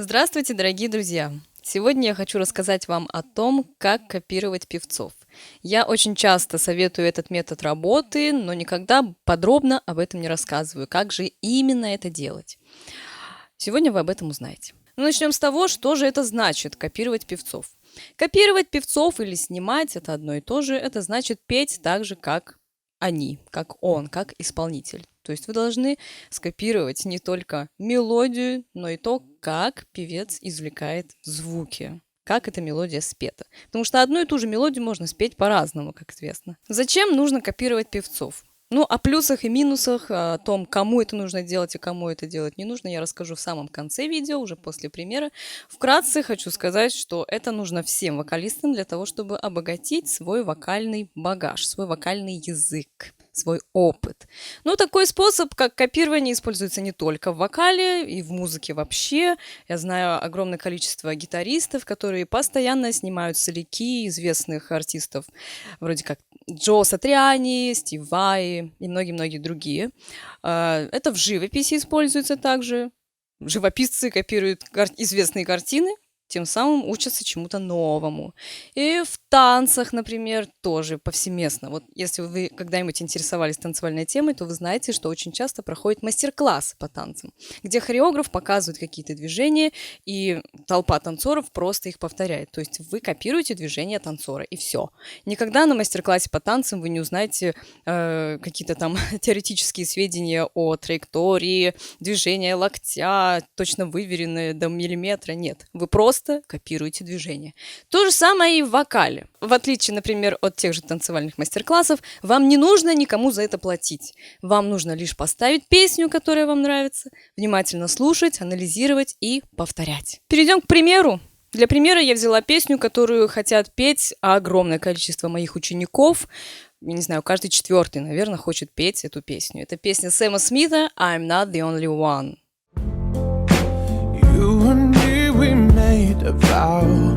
Здравствуйте, дорогие друзья! Сегодня я хочу рассказать вам о том, как копировать певцов. Я очень часто советую этот метод работы, но никогда подробно об этом не рассказываю, как же именно это делать. Сегодня вы об этом узнаете. Начнем с того, что же это значит копировать певцов. Копировать певцов или снимать – это одно и то же. Это значит петь так же, как они, как он, как исполнитель. То есть вы должны скопировать не только мелодию, но и то, как певец извлекает звуки, как эта мелодия спета. Потому что одну и ту же мелодию можно спеть по-разному, как известно. Зачем нужно копировать певцов? О плюсах и минусах, о том, кому это нужно делать и кому это делать не нужно, я расскажу в самом конце видео, уже после примера. Вкратце хочу сказать, что это нужно всем вокалистам для того, чтобы обогатить свой вокальный багаж, свой вокальный язык, свой опыт. Такой способ, как копирование, используется не только в вокале, и в музыке вообще. Я знаю огромное количество гитаристов, которые постоянно снимают соляки известных артистов, вроде как Джо Сатриани, Стив Vai и многие-многие другие. Это в живописи используется также. Живописцы копируют известные картины, тем самым учатся чему-то новому. И в танцах, например, тоже повсеместно. Если вы когда-нибудь интересовались танцевальной темой, то вы знаете, что очень часто проходят мастер-классы по танцам, где хореограф показывает какие-то движения, и толпа танцоров просто их повторяет. То есть вы копируете движения танцора, и все. Никогда на мастер-классе по танцам вы не узнаете какие-то там теоретические сведения о траектории, движения локтя, точно выверенные до миллиметра. Нет, вы просто копируете движение. То же самое и в вокале. В отличие, например, от тех же танцевальных мастер-классов, вам не нужно никому за это платить. Вам нужно лишь поставить песню, которая вам нравится, внимательно слушать, анализировать и повторять. Перейдем к примеру. Для примера я взяла песню, которую хотят петь огромное количество моих учеников. Я не знаю, каждый четвертый, наверное, хочет петь эту песню. Это песня Сэма Смита «I'm not the only one». We made a vow,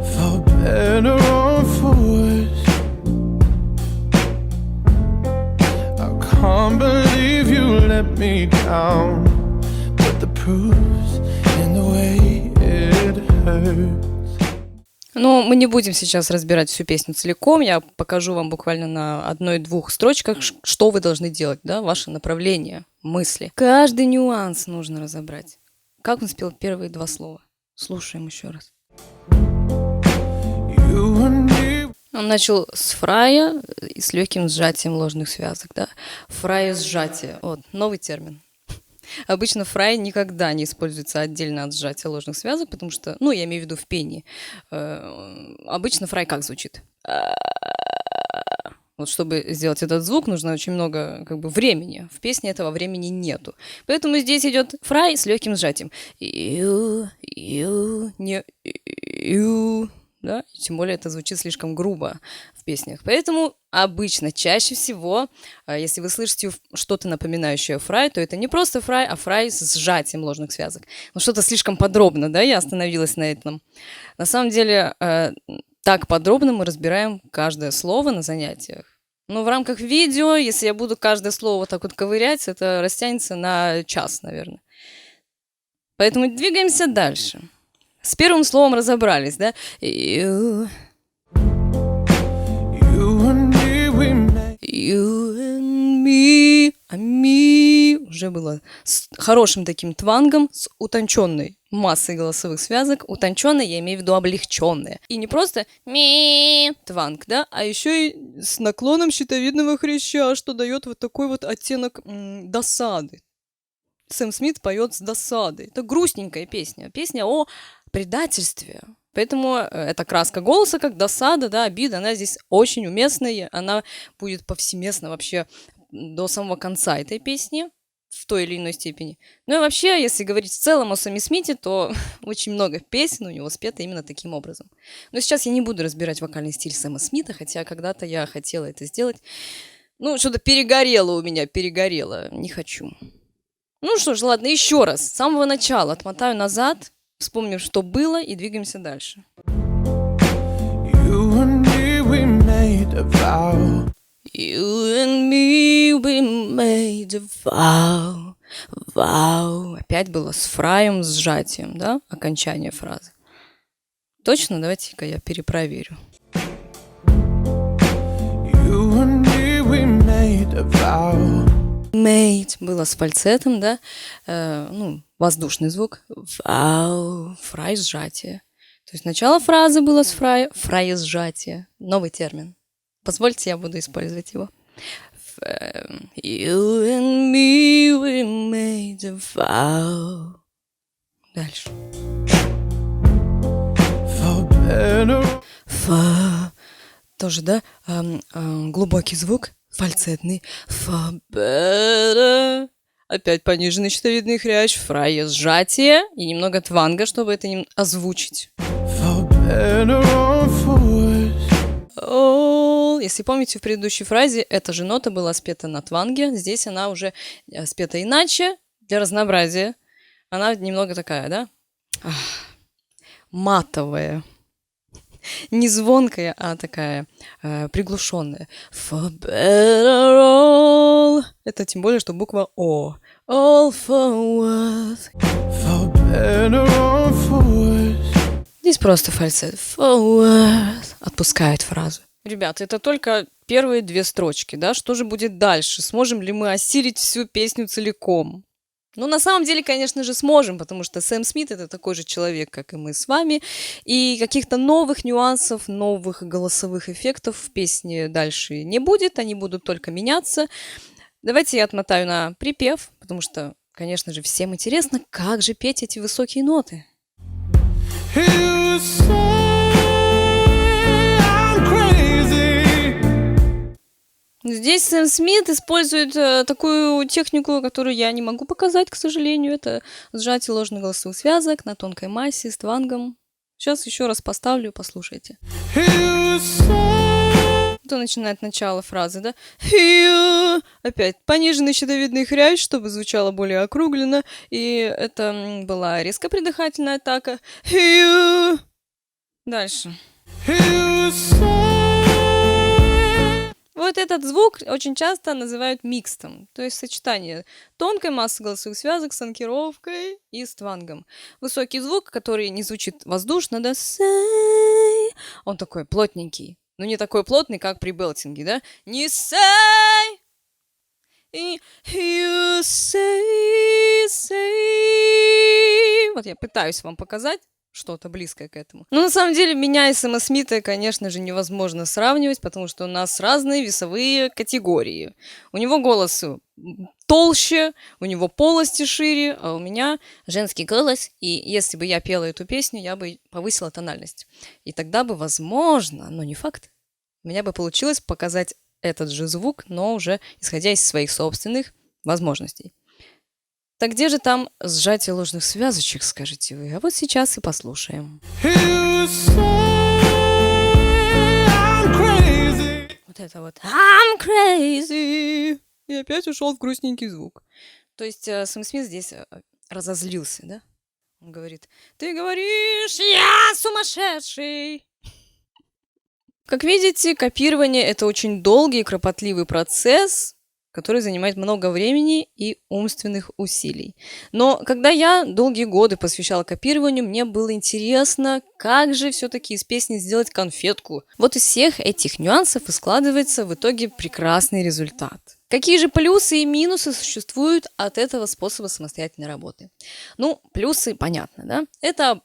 for better or for worse. I can't believe you let me down, but the proof's in the way it hurts. Мы не будем сейчас разбирать всю песню целиком, я покажу вам буквально на одной-двух строчках, что вы должны делать, ваше направление, мысли. Каждый нюанс нужно разобрать. Как он спел первые два слова? Слушаем еще раз. Он начал с фрая и с легким сжатием ложных связок. Фрая сжатие. Новый термин. Обычно фрай никогда не используется отдельно от сжатия ложных связок, потому что, я имею в виду в пении. Обычно фрай как звучит? Чтобы сделать этот звук, нужно очень много времени. В песне этого времени нету. Поэтому здесь идет фрай с легким сжатием. Тем более это звучит слишком грубо в песнях. Поэтому обычно, чаще всего, если вы слышите что-то напоминающее фрай, то это не просто фрай, а фрай с сжатием ложных связок. Что-то слишком подробно, я остановилась на этом. На самом деле, так подробно мы разбираем каждое слово на занятиях. В рамках видео, если я буду каждое слово так ковырять, это растянется на час, наверное. Поэтому двигаемся дальше. С первым словом разобрались, You and me, уже было с хорошим таким твангом, с утонченной массой голосовых связок. Утонченной, я имею в виду облегченные. И не просто ми тванг, а еще и с наклоном щитовидного хряща, что дает такой оттенок досады. Сэм Смит поет с досадой. Это грустненькая песня. Песня о предательстве. Поэтому эта краска голоса, как досада, обида, она здесь очень уместная. Она будет повсеместно вообще до самого конца этой песни в той или иной степени. И вообще, если говорить в целом о Сэме Смите, то очень много песен у него спето именно таким образом. Но сейчас я не буду разбирать вокальный стиль Сэма Смита, хотя когда-то я хотела это сделать. Что-то перегорело у меня, не хочу. Что ж, ладно, еще раз, с самого начала отмотаю назад, вспомним, что было, и двигаемся дальше. You and me, we made a vow. You and me, we made a vow. Вау. Опять было с фраем, с сжатием, да, окончание фразы. Точно? Давайте-ка я перепроверю. You and me, we made a vow. Made было с фальцетом, да, воздушный звук. Вау, фрай сжатие. То есть начало фразы было с фрая, фрай сжатие. Новый термин. Позвольте, я буду использовать его. You and me, we made a vow. Дальше. For better. Тоже, да, глубокий звук, фальцетный. For better. Опять пониженный щитовидный хрящ, фрая сжатие и немного тванга, чтобы это озвучить. For better or for worse. Если помните, в предыдущей фразе эта же нота была спета на тванге, здесь она уже спета иначе, для разнообразия. Она немного такая, да? Матовая. Не звонкая, а такая приглушенная. For better all. Это тем более, что буква О. All for worth. For better or for worse. Здесь просто фальцет. For worth. Отпускает фразу. Ребята, это только первые 2 строчки, да? Что же будет дальше? Сможем ли мы осилить всю песню целиком? Ну, на самом деле, конечно же, сможем, потому что Сэм Смит — это такой же человек, как и мы с вами, и каких-то новых нюансов, новых голосовых эффектов в песне дальше не будет, они будут только меняться. Давайте я отмотаю на припев, потому что, конечно же, всем интересно, как же петь эти высокие ноты. You say I'm crazy. Здесь Сэм Смит использует такую технику, которую я не могу показать, к сожалению. Это сжатие ложных голосовых связок на тонкой массе с твангом. Сейчас еще раз поставлю, послушайте. You say Это начинает начало фразы, да? You. Опять пониженный щитовидный хрящ, чтобы звучало более округленно. И это была резко придыхательная атака. You. Дальше. you say Вот этот звук очень часто называют микстом, то есть сочетание тонкой массы голосовых связок с анкировкой и с твангом. Высокий звук, который не звучит воздушно, да, say, он такой плотненький, но не такой плотный, как при белтинге, да, не say, и you say. Вот я пытаюсь вам показать что-то близкое к этому. Но на самом деле меня и Сэма Смита, конечно же, невозможно сравнивать, потому что у нас разные весовые категории. У него голос толще, у него полости шире, а у меня женский голос. И если бы я пела эту песню, я бы повысила тональность. И тогда бы, возможно, но не факт, у меня бы получилось показать этот же звук, но уже исходя из своих собственных возможностей. Так где же там сжатие ложных связочек, скажете вы? А вот сейчас и послушаем. you say I'm crazy. Вот это вот I'm crazy. И опять ушел в грустненький звук. То есть Сэм Смит здесь разозлился, да? Он говорит, ты говоришь, я сумасшедший. Как видите, копирование — это очень долгий и кропотливый процесс, который занимает много времени и умственных усилий. Но когда я долгие годы посвящала копированию, мне было интересно, как же все-таки из песни сделать конфетку. Вот из всех этих нюансов и складывается в итоге прекрасный результат. Какие же плюсы и минусы существуют от этого способа самостоятельной работы? Ну, плюсы понятно, да? Это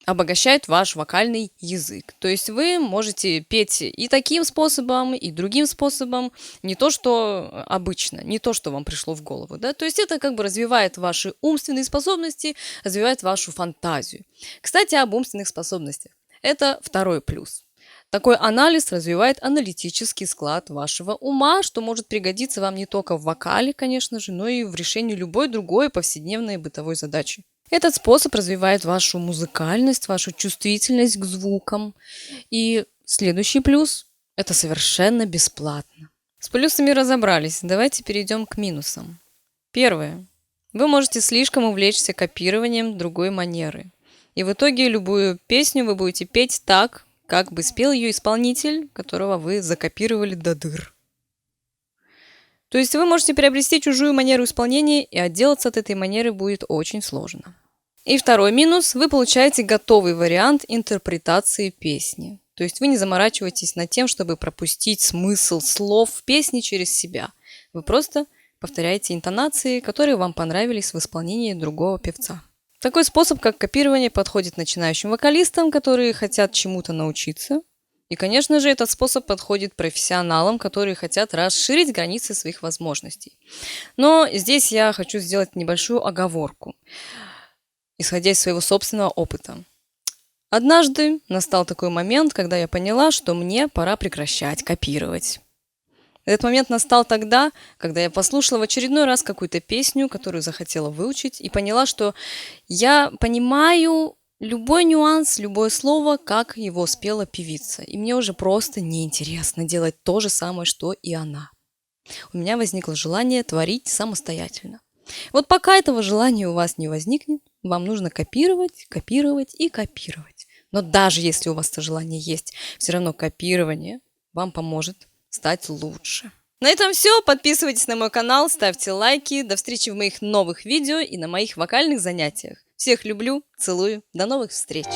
обогащает ваш вокальный язык. То есть вы можете петь и таким способом, и другим способом, не то, что обычно, не то, что вам пришло в голову, да. То есть это как бы развивает ваши умственные способности, развивает вашу фантазию. Кстати, об умственных способностях. Это второй плюс. Такой анализ развивает аналитический склад вашего ума, что может пригодиться вам не только в вокале, конечно же, но и в решении любой другой повседневной бытовой задачи. Этот способ развивает вашу музыкальность, вашу чувствительность к звукам. И следующий плюс – это совершенно бесплатно. С плюсами разобрались, давайте перейдем к минусам. Первое. Вы можете слишком увлечься копированием другой манеры. И в итоге любую песню вы будете петь так, как бы спел ее исполнитель, которого вы закопировали до дыр. То есть вы можете приобрести чужую манеру исполнения, и отделаться от этой манеры будет очень сложно. И второй минус – вы получаете готовый вариант интерпретации песни. То есть вы не заморачиваетесь над тем, чтобы пропустить смысл слов в песне через себя. Вы просто повторяете интонации, которые вам понравились в исполнении другого певца. Такой способ, как копирование, подходит начинающим вокалистам, которые хотят чему-то научиться. И, конечно же, этот способ подходит профессионалам, которые хотят расширить границы своих возможностей. Но здесь я хочу сделать небольшую оговорку, исходя из своего собственного опыта. Однажды настал такой момент, когда я поняла, что мне пора прекращать копировать. Этот момент настал тогда, когда я послушала в очередной раз какую-то песню, которую захотела выучить, и поняла, что я понимаю любой нюанс, любое слово, как его спела певица. И мне уже просто неинтересно делать то же самое, что и она. У меня возникло желание творить самостоятельно. Вот пока этого желания у вас не возникнет, вам нужно копировать, копировать и копировать. Но даже если у вас это желание есть, все равно копирование вам поможет стать лучше. На этом все. Подписывайтесь на мой канал, ставьте лайки. До встречи в моих новых видео и на моих вокальных занятиях. Всех люблю, целую. До новых встреч!